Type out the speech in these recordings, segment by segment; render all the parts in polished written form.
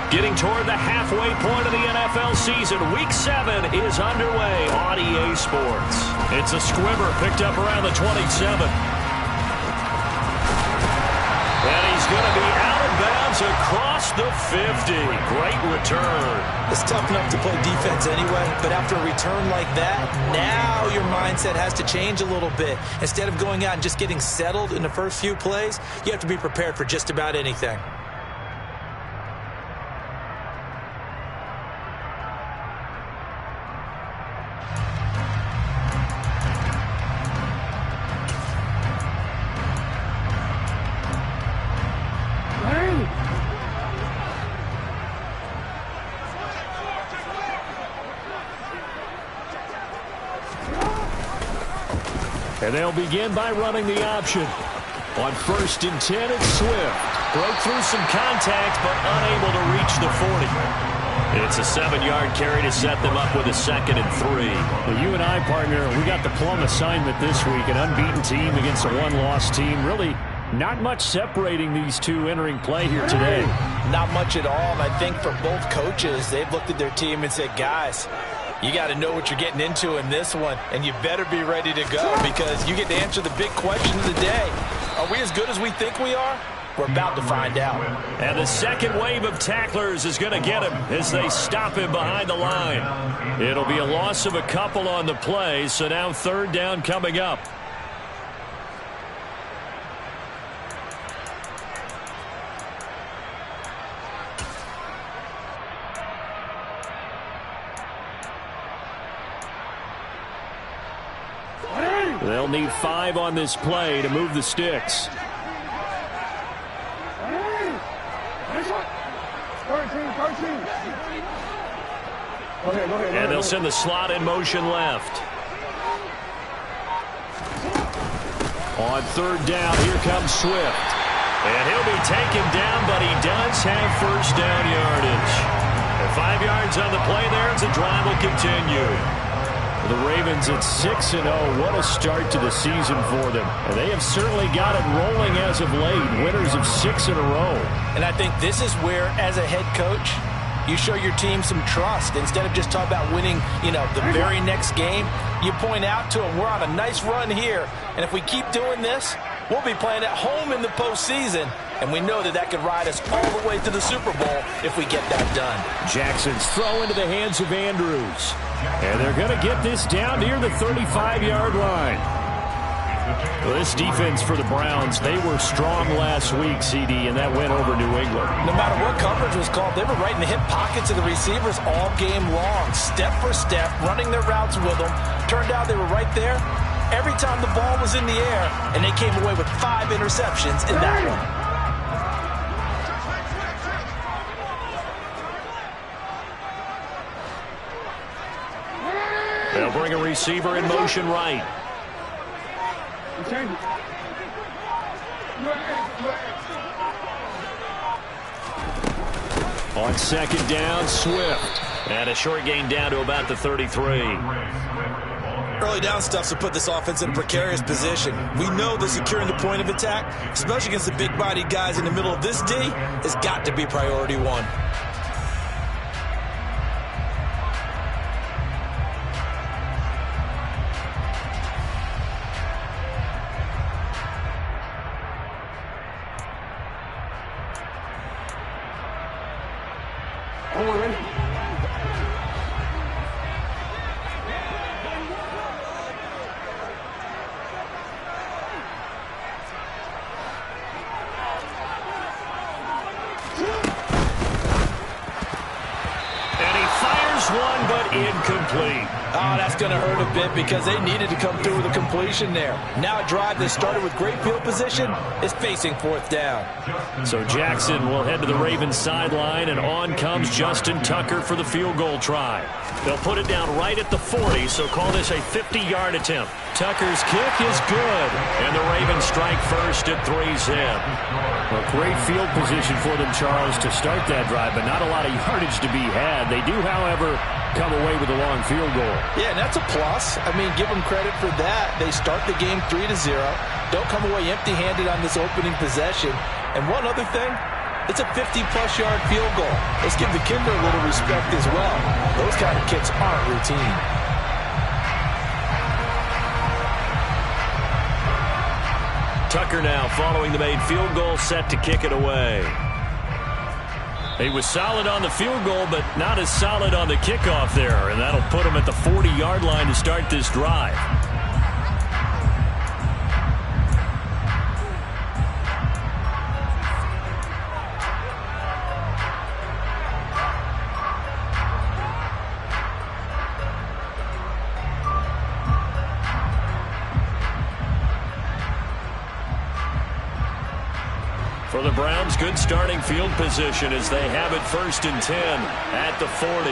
Getting toward the halfway point of the NFL season, Week 7 is underway on EA Sports. It's a squibber picked up around the 27. And he's going to be out of bounds across the 50. Great return. It's tough enough to play defense anyway, but after a return like that, now your mindset has to change a little bit. Instead of going out and just getting settled in the first few plays, you have to be prepared for just about anything. And they'll begin by running the option. On 1st and 10, it's Swift. Broke through some contact, but unable to reach the 40. It's a 7-yard carry to set them up with a 2nd and 3. Well, you and I, partner, we got the plum assignment this week. An unbeaten team against a one-loss team. Really not much separating these two entering play here today. Not much at all, and I think for both coaches, they've looked at their team and said, guys, you got to know what you're getting into in this one, and you better be ready to go because you get to answer the big question of the day. Are we as good as we think we are? We're about to find out. And the second wave of tacklers is going to get him as they stop him behind the line. It'll be a loss of a couple on the play, so now 3rd down coming up. They'll need 5 on this play to move the sticks. And they'll send the slot in motion left. On 3rd down, here comes Swift. And he'll be taken down, but he does have 1st down yardage. And 5 yards on the play there as the drive will continue. The Ravens at 6-0. What a start to the season for them. And they have certainly got it rolling as of late. Winners of 6 in a row. And I think this is where, as a head coach, you show your team some trust. Instead of just talking about winning, the very next game, you point out to them, we're on a nice run here. And if we keep doing this, we'll be playing at home in the postseason. And we know that could ride us all the way to the Super Bowl if we get that done. Jackson's throw into the hands of Andrews. And they're going to get this down near the 35-yard line. Well, this defense for the Browns, they were strong last week, CD, and that went over New England. No matter what coverage was called, they were right in the hip pockets of the receivers all game long, step for step, running their routes with them. Turned out they were right there every time the ball was in the air, and they came away with 5 interceptions in that one. They'll bring a receiver in motion right. On 2nd down, Swift. And a short gain down to about the 33. Early down stuffs will put this offense in a precarious position. We know that securing the point of attack, especially against the big-bodied guys in the middle of this D, has got to be priority 1. One, but incomplete. Oh, that's going to hurt a bit because they needed to come through with a completion there. Now a drive that started with great field position is facing 4th down. So Jackson will head to the Ravens sideline, and on comes Justin Tucker for the field goal try. They'll put it down right at the 40, so call this a 50-yard attempt. Tucker's kick is good, and the Ravens strike first at 3-zip. Well, great field position for them, Charles, to start that drive, but not a lot of yardage to be had. They do, however, come away with a long field goal. Yeah, and that's a plus. I mean, give them credit for that. They start the game 3-0. Don't come away empty-handed on this opening possession. And one other thing, It's a 50-plus yard field goal. Let's give the kicker a little respect as well. Those kind of kicks aren't routine. Tucker now following the made field goal, set to kick it away. He was solid on the field goal, but not as solid on the kickoff there, and that'll put him at the 40-yard line to start this drive. For the Browns, good starting field position as they have it 1st and 10 at the 40.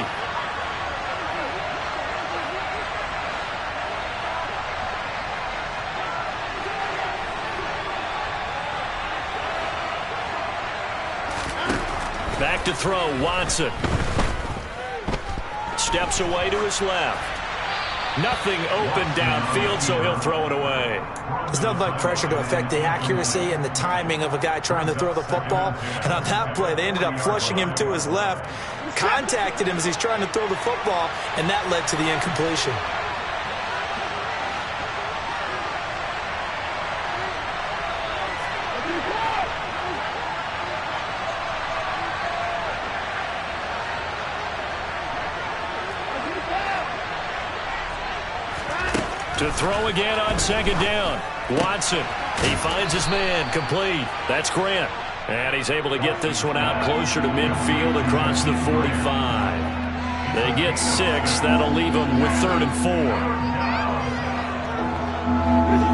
Back to throw, Watson. Steps away to his left. Nothing open downfield, so he'll throw it away. There's nothing like pressure to affect the accuracy and the timing of a guy trying to throw the football. And on that play, they ended up flushing him to his left, contacted him as he's trying to throw the football, and that led to the incompletion. To throw again on 2nd down. Watson, he finds his man, complete. That's Grant. And he's able to get this one out closer to midfield across the 45. They get 6. That'll leave them with 3rd and 4.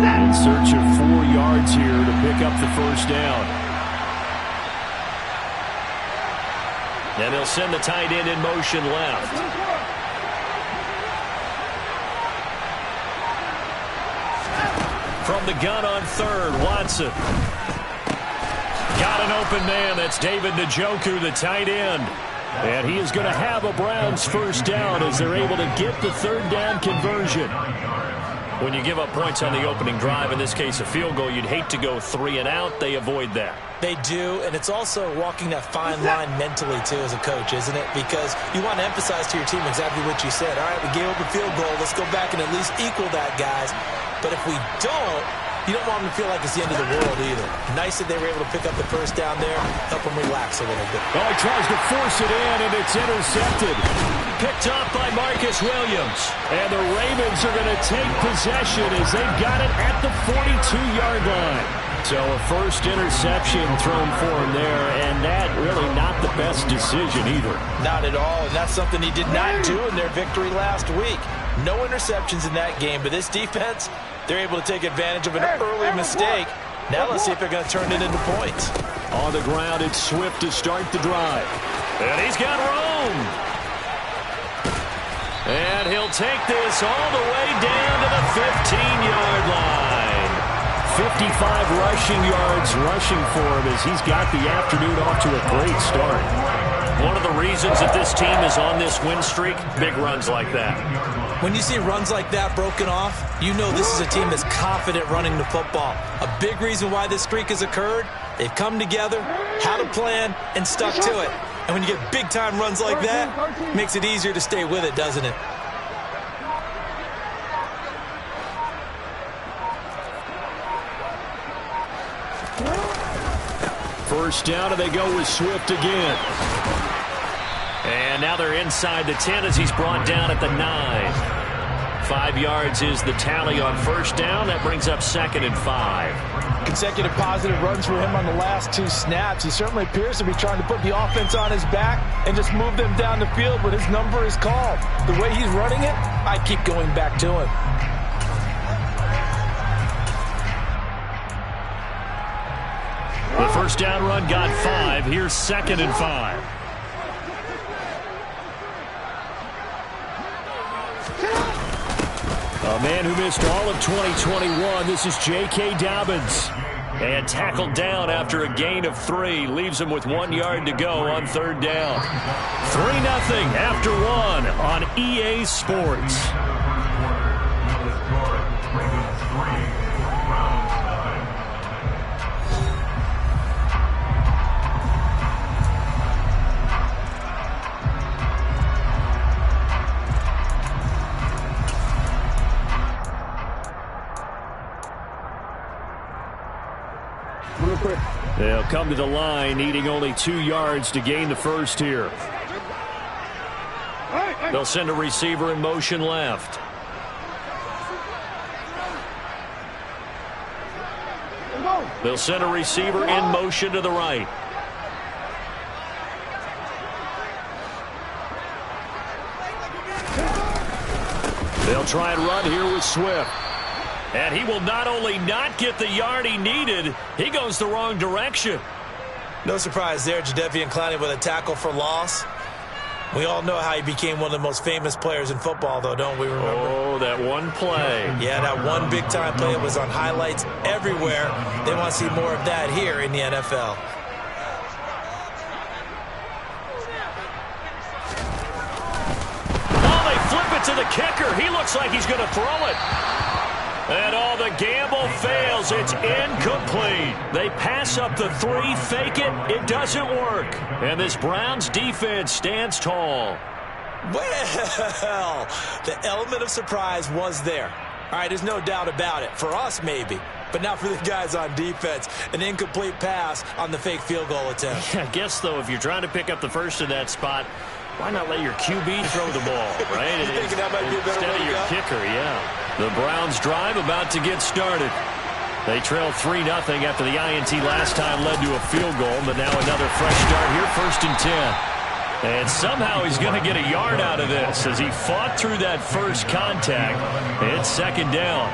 In search of 4 yards here to pick up the 1st down. And they'll send the tight end in motion left. From the gun on 3rd, Watson. Got an open man. That's David Njoku, the tight end. And he is going to have a Browns 1st down as they're able to get the 3rd down conversion. When you give up points on the opening drive, in this case a field goal, you'd hate to go 3 and out. They avoid that. They do, and it's also walking that fine line mentally, too, as a coach, isn't it? Because you want to emphasize to your team exactly what you said. All right, we gave up a field goal. Let's go back and at least equal that, guys. But if we don't, you don't want them to feel like it's the end of the world either. Nice that they were able to pick up the 1st down there, help them relax a little bit. Oh, he tries to force it in, and it's intercepted. Picked up by Marcus Williams. And the Ravens are going to take possession as they've got it at the 42-yard line. So a 1st interception thrown for him there, and that really not the best decision either. Not at all, and that's something he did not do in their victory last week. No interceptions in that game, but this defense, they're able to take advantage of an early mistake. Now let's see if they're going to turn it into points. On the ground, it's Swift to start the drive. And he's got room. And he'll take this all the way down to the 15-yard line. 55 rushing yards rushing for him as he's got the afternoon off to a great start. One of the reasons that this team is on this win streak, big runs like that. When you see runs like that broken off, you know this is a team that's confident running the football. A big reason why this streak has occurred, they've come together, had a plan, and stuck to it. And when you get big-time runs like that, it makes it easier to stay with it, doesn't it? First down, and they go with Swift again. And now they're inside the 10 as he's brought down at the 9. 5 yards is the tally on 1st down. That brings up 2nd and 5. Consecutive positive runs for him on the last 2 snaps. He certainly appears to be trying to put the offense on his back and just move them down the field when his number is called. The way he's running it, I keep going back to him. The 1st down run got 5. Here's 2nd and 5. A man who missed all of 2021. This is J.K. Dobbins. And tackled down after a gain of 3. Leaves him with 1 yard to go on 3rd down. 3-0 after 1 on EA Sports. come to the line, needing only 2 yards to gain the first here. They'll send a receiver in motion left. They'll send a receiver in motion to the right. They'll try and run here with Swift. And he will not only not get the yard he needed, he goes the wrong direction. No surprise there, Jadeveon Clowney with a tackle for loss. We all know how he became one of the most famous players in football, though, don't we remember? Oh, that one play. Yeah, that one big-time play. It was on highlights everywhere. They want to see more of that here in the NFL. Oh, they flip it to the kicker. He looks like he's going to throw it. And all the gamble fails. It's incomplete. They pass up the 3, fake it. It doesn't work. And this Browns defense stands tall. Well, the element of surprise was there. All right, there's no doubt about it. For us, maybe. But not for the guys on defense. An incomplete pass on the fake field goal attempt. I guess, though, if you're trying to pick up the first in that spot, why not let your QB throw the ball, right? You thinking that might be a better instead way of to your go? kicker, yeah. The Browns drive about to get started. They trailed 3-0 after the INT last time led to a field goal, but now another fresh start here, 1st and 10. And somehow he's going to get a yard out of this as he fought through that first contact. It's 2nd down.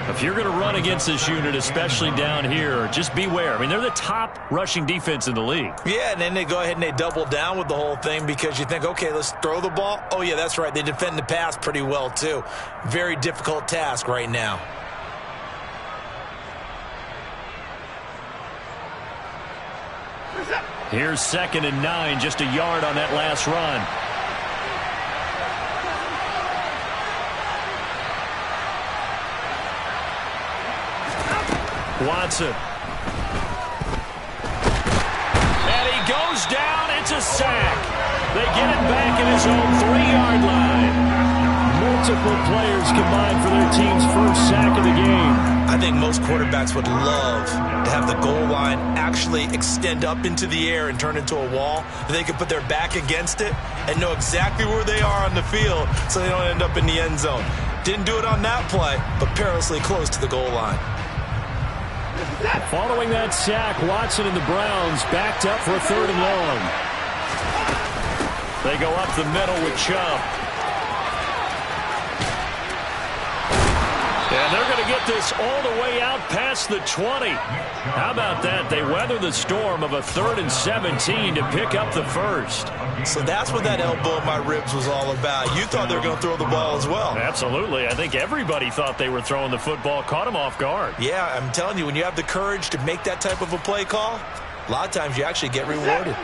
If you're going to run against this unit, especially down here, just beware. I mean, they're the top rushing defense in the league. Yeah, and then they go ahead and they double down with the whole thing because you think, okay, let's throw the ball. Oh, yeah, that's right. They defend the pass pretty well, too. Very difficult task right now. Here's 2nd and 9, just a yard on that last run. Watson. And he goes down. It's a sack. They get it back at his own 3-yard line. Multiple players combined for their team's first sack of the game. I think most quarterbacks would love to have the goal line actually extend up into the air and turn into a wall. They can put their back against it and know exactly where they are on the field so they don't end up in the end zone. Didn't do it on that play, but perilously close to the goal line. Following that sack, Watson and the Browns backed up for a 3rd and long. They go up the middle with Chubb. And they're going to get this all the way out past the 20. How about that? They weather the storm of a 3rd and 17 to pick up the first. So that's what that elbow in my ribs was all about. You thought they were going to throw the ball as well. Absolutely. I think everybody thought they were throwing the football, caught them off guard. Yeah, I'm telling you, when you have the courage to make that type of a play call, a lot of times you actually get rewarded.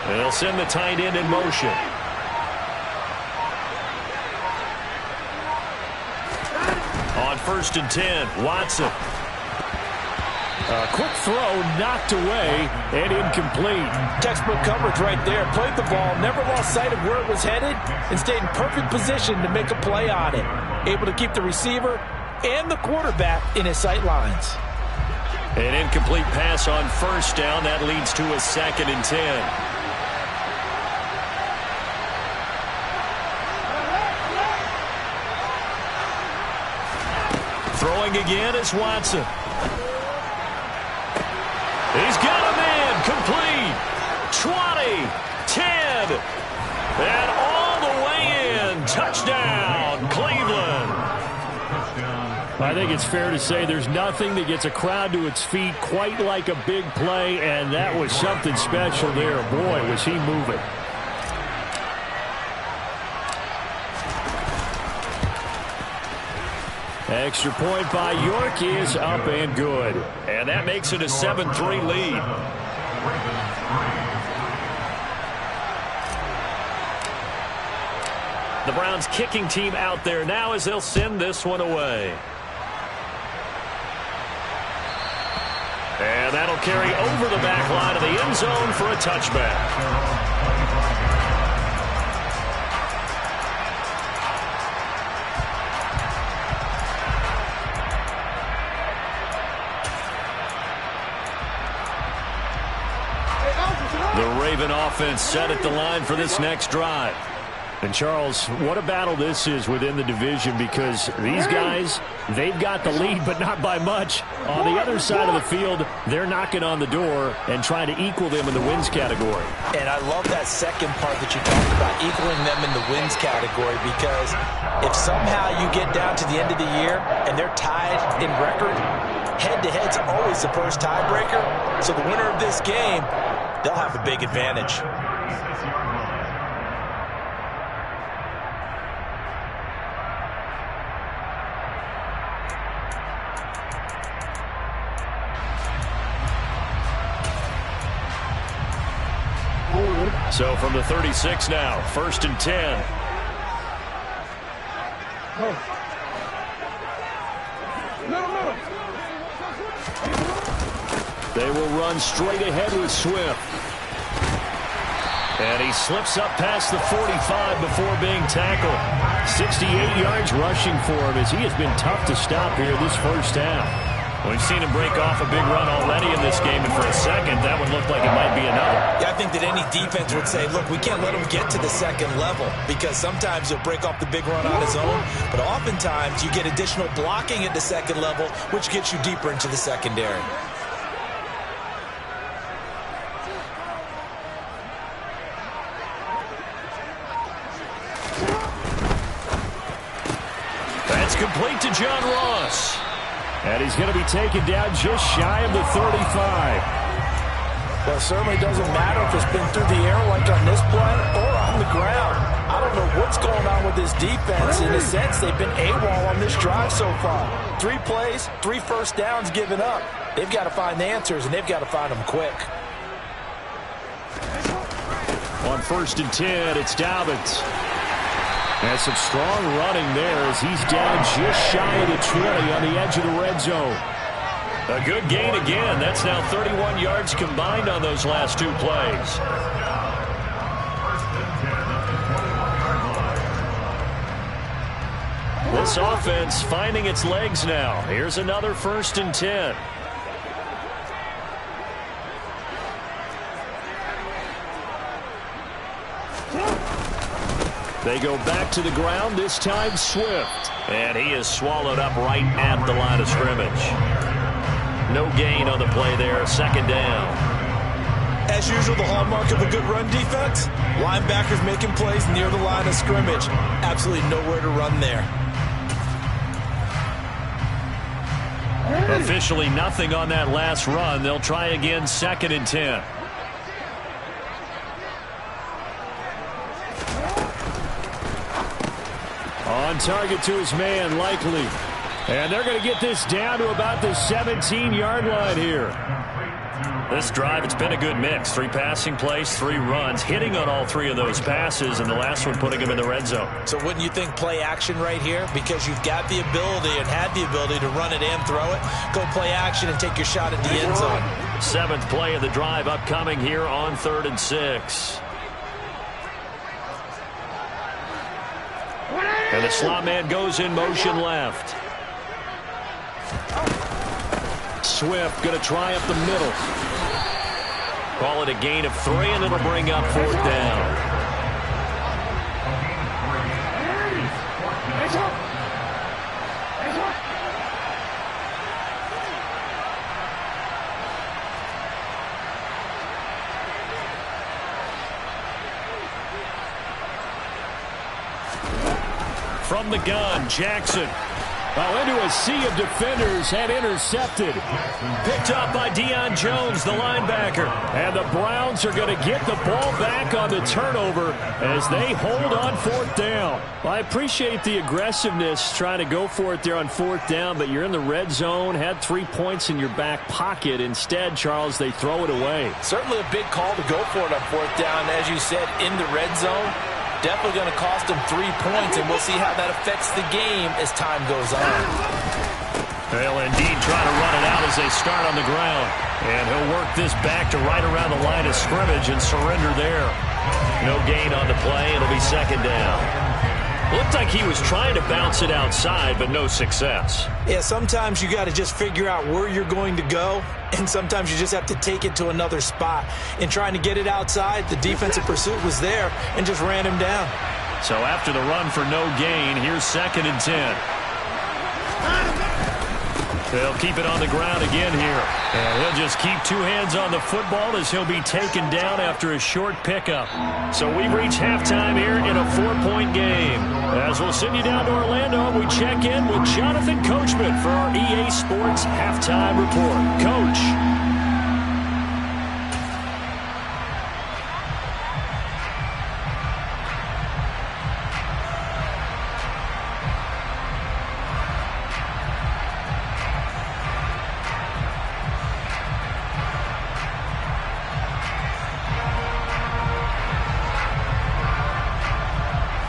They'll send the tight end in motion. On 1st and 10, Watson. A quick throw knocked away and incomplete. Textbook coverage right there. Played the ball, never lost sight of where it was headed, and stayed in perfect position to make a play on it. Able to keep the receiver and the quarterback in his sight lines. An incomplete pass on 1st down. That leads to a 2nd and 10. Throwing again is Watson. He's got him in. Complete. 20, 10, and all the way in. Touchdown, Cleveland. I think it's fair to say there's nothing that gets a crowd to its feet quite like a big play, and that was something special there. Boy, was he moving. Extra point by York is up and good. And that makes it a 7-3 lead. The Browns kicking team out there now as they'll send this one away. And that'll carry over the back line of the end zone for a touchback. Raven offense set at the line for this next drive. And, Charles, what a battle this is within the division, because these guys, they've got the lead, but not by much. On the other side of the field, they're knocking on the door and trying to equal them in the wins category. And I love that second part that you talked about, equaling them in the wins category, because if somehow you get down to the end of the year and they're tied in record, head-to-head's always the first tiebreaker. So the winner of this game, they'll have a big advantage. So from the 36 now, 1st and 10. They will run straight ahead with Swift. And he slips up past the 45 before being tackled. 68 yards rushing for him, as he has been tough to stop here this first half. We've seen him break off a big run already in this game, and for a second, that would look like it might be another. Yeah, I think that any defense would say, look, we can't let him get to the second level, because sometimes he'll break off the big run on his own, but oftentimes you get additional blocking at the second level, which gets you deeper into the secondary. That's complete to John Ross. And he's going to be taken down just shy of the 35. Well, it certainly doesn't matter if it's been through the air like on this play or on the ground. I don't know what's going on with this defense. In a sense, they've been AWOL on this drive so far. 3 plays, 3 first downs given up. They've got to find the answers, and they've got to find them quick. On 1st and 10, it's Dobbins. And some strong running there as he's down just shy of the 20 on the edge of the red zone. A good gain again. That's now 31 yards combined on those last 2 plays. This offense finding its legs now. Here's another 1st and 10. They go back to the ground, this time Swift. And he is swallowed up right at the line of scrimmage. No gain on the play there, 2nd down. As usual, the hallmark of a good run defense, linebackers making plays near the line of scrimmage. Absolutely nowhere to run there. Officially nothing on that last run. They'll try again, 2nd and 10. On target to his man, Likely. And they're going to get this down to about the 17-yard line here. This drive, it's been a good mix. 3 passing plays, 3 runs, hitting on all 3 of those passes, and the last one putting him in the red zone. So wouldn't you think play action right here? Because you've got the ability and had the ability to run it and throw it. Go play action and take your shot at the end zone. 7th play of the drive upcoming here on 3rd and 6. And the slot man goes in motion left. Swift going to try up the middle. Call it a gain of 3, and it'll bring up 4th down. From the gun, Jackson. Into a sea of defenders and intercepted. Picked up by Deion Jones, the linebacker. And the Browns are going to get the ball back on the turnover as they hold on 4th down. Well, I appreciate the aggressiveness trying to go for it there on 4th down, but you're in the red zone, had 3 points in your back pocket. Instead, Charles, they throw it away. Certainly a big call to go for it on 4th down. As you said, in the red zone. Definitely going to cost him 3 points, and we'll see how that affects the game as time goes on. They'll indeed try to run it out as they start on the ground. And he'll work this back to right around the line of scrimmage and surrender there. No gain on the play. It'll be 2nd down. Looked like he was trying to bounce it outside, but no success. Yeah, sometimes you got to just figure out where you're going to go, and sometimes you just have to take it to another spot. In trying to get it outside, the defensive pursuit was there and just ran him down. So after the run for no gain, here's 2nd and 10. They'll keep it on the ground again here. And he'll just keep 2 hands on the football as he'll be taken down after a short pickup. So we've reached halftime here in a 4-point game. As we'll send you down to Orlando, we check in with Jonathan Coachman for our EA Sports Halftime Report. Coach.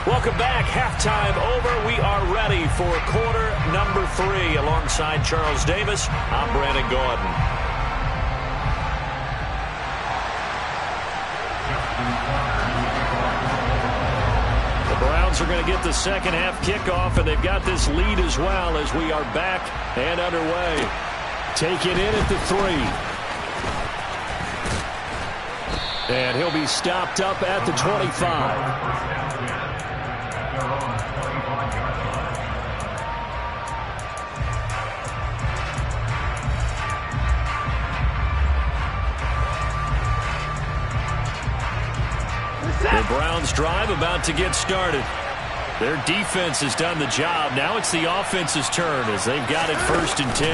Welcome back. Halftime over. We are ready for quarter number 3. Alongside Charles Davis, I'm Brandon Gaudin. The Browns are going to get the second half kickoff, and they've got this lead as well as we are back and underway. Take it in at the 3. And he'll be stopped up at the 25. The Browns drive about to get started. Their defense has done the job. Now it's the offense's turn as they've got it 1st and 10.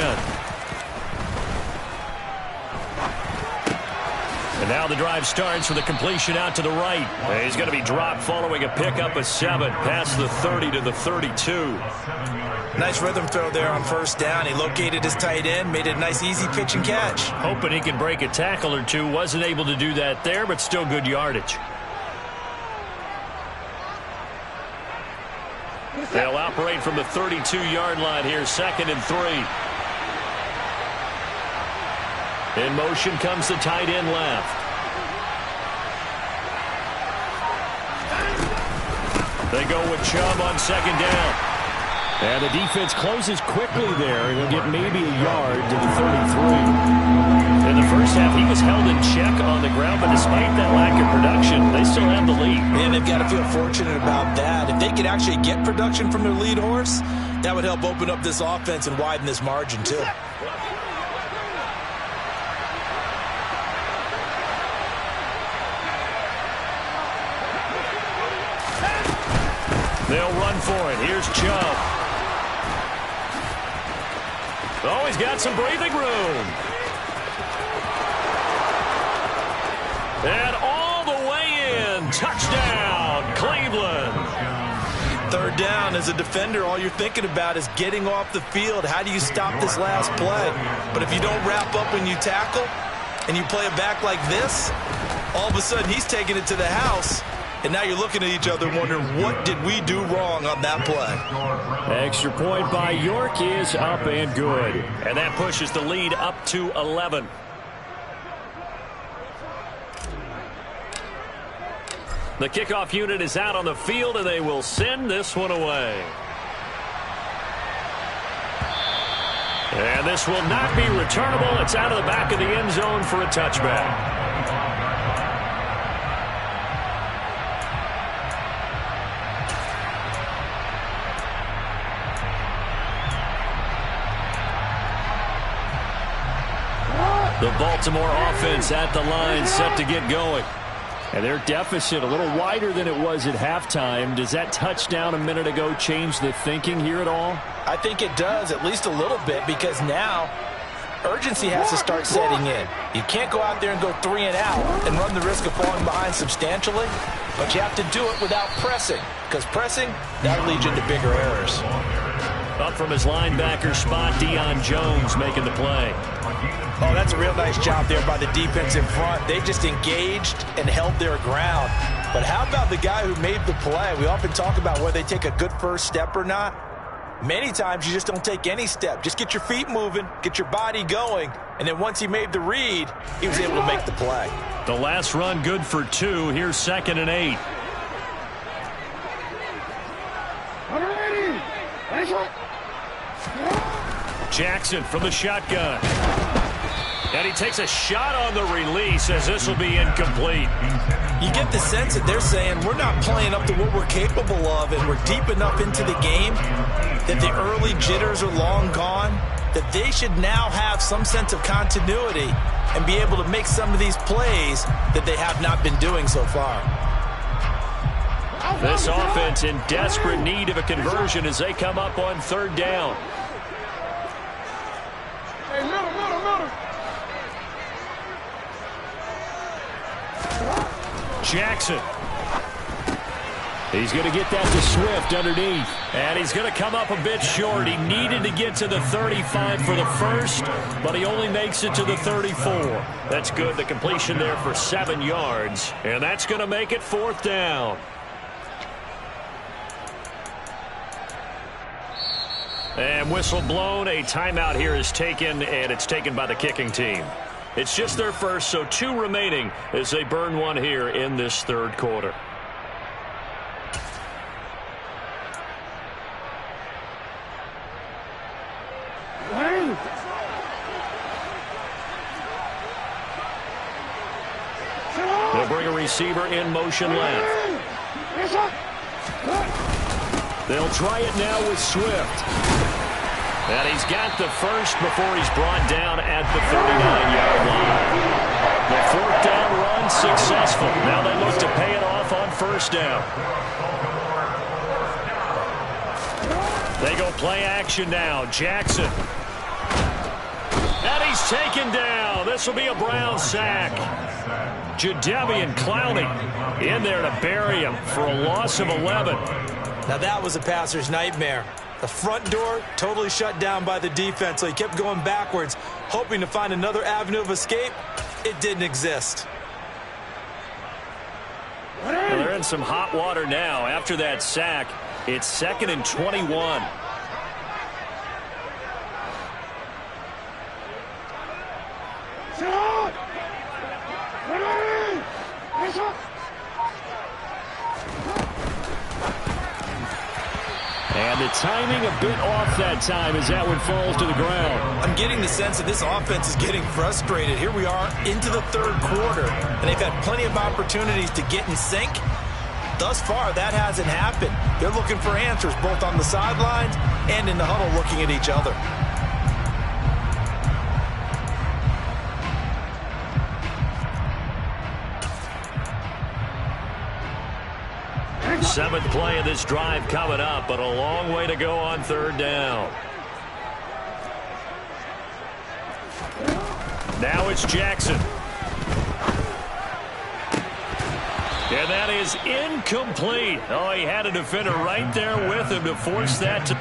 And now the drive starts with a completion out to the right. And he's going to be dropped following a pickup of 7 past the 30 to the 32. Nice rhythm throw there on 1st down. He located his tight end, made it a nice easy pitch and catch. Hoping he can break a tackle or two. Wasn't able to do that there, but still good yardage. They'll operate from the 32-yard line here, 2nd and 3. In motion comes the tight end left. They go with Chubb on 2nd down. And the defense closes quickly there. He'll get maybe a yard to the 33. In the first half, he was held in check on the ground, but despite that lack of production, they still have the lead. And they've got to feel fortunate about that. If they could actually get production from their lead horse, that would help open up this offense and widen this margin, too. They'll run for it. Here's Chubb. Oh, he's got some breathing room. And all the way in. Touchdown, Cleveland. 3rd down. As a defender, all you're thinking about is getting off the field. How do you stop this last play? But if you don't wrap up when you tackle and you play it back like this, all of a sudden he's taking it to the house. And now you're looking at each other wondering, what did we do wrong on that play? Extra point by York is up and good. And that pushes the lead up to 11. The kickoff unit is out on the field, and they will send this one away. And this will not be returnable. It's out of the back of the end zone for a touchback. The Baltimore offense at the line, set to get going. And their deficit a little wider than it was at halftime. Does that touchdown a minute ago change the thinking here at all? I think it does, at least a little bit, because now urgency has to start setting in. You can't go out there and go 3 and out and run the risk of falling behind substantially, but you have to do it without pressing, because pressing, that'll lead you into bigger errors. Up from his linebacker spot, Deion Jones making the play. Oh, that's a real nice job there by the defense in front. They just engaged and held their ground. But how about the guy who made the play? We often talk about whether they take a good first step or not. Many times you just don't take any step. Just get your feet moving, get your body going, and then once he made the read, he was able to make the play. The last run good for 2. Here's 2nd and 8. Jackson from the shotgun. And he takes a shot on the release as this will be incomplete. You get the sense that they're saying we're not playing up to what we're capable of, and we're deep enough into the game that the early jitters are long gone, that they should now have some sense of continuity and be able to make some of these plays that they have not been doing so far. This offense in desperate need of a conversion as they come up on third down. Jackson. He's going to get that to Swift underneath. And he's going to come up a bit short. He needed to get to the 35 for the first, but he only makes it to the 34. That's good. The completion there for 7 yards. And that's going to make it fourth down. And whistle blown. A timeout here is taken, and it's taken by the kicking team. It's just their first, so 2 remaining as they burn one here in this third quarter. They'll bring a receiver in motion left. They'll try it now with Swift. And he's got the first before he's brought down at the 39-yard line. The fourth down run successful. Now they look to pay it off on first down. They go play action now. Jackson. And he's taken down. This will be a Brown sack. Jadeveon Clowney in there to bury him for a loss of 11. Now that was a passer's nightmare. The front door totally shut down by the defense, so he kept going backwards, hoping to find another avenue of escape. It didn't exist. Well, they're in some hot water now. After that sack, it's 2nd and 21. And the timing a bit off that time as that one falls to the ground. I'm getting the sense that this offense is getting frustrated. Here we are into the third quarter, and they've had plenty of opportunities to get in sync. Thus far, that hasn't happened. They're looking for answers both on the sidelines and in the huddle looking at each other. Seventh play of this drive coming up, but a long way to go on third down. Now it's Jackson. And that is incomplete. Oh, he had a defender right there with him to force that to...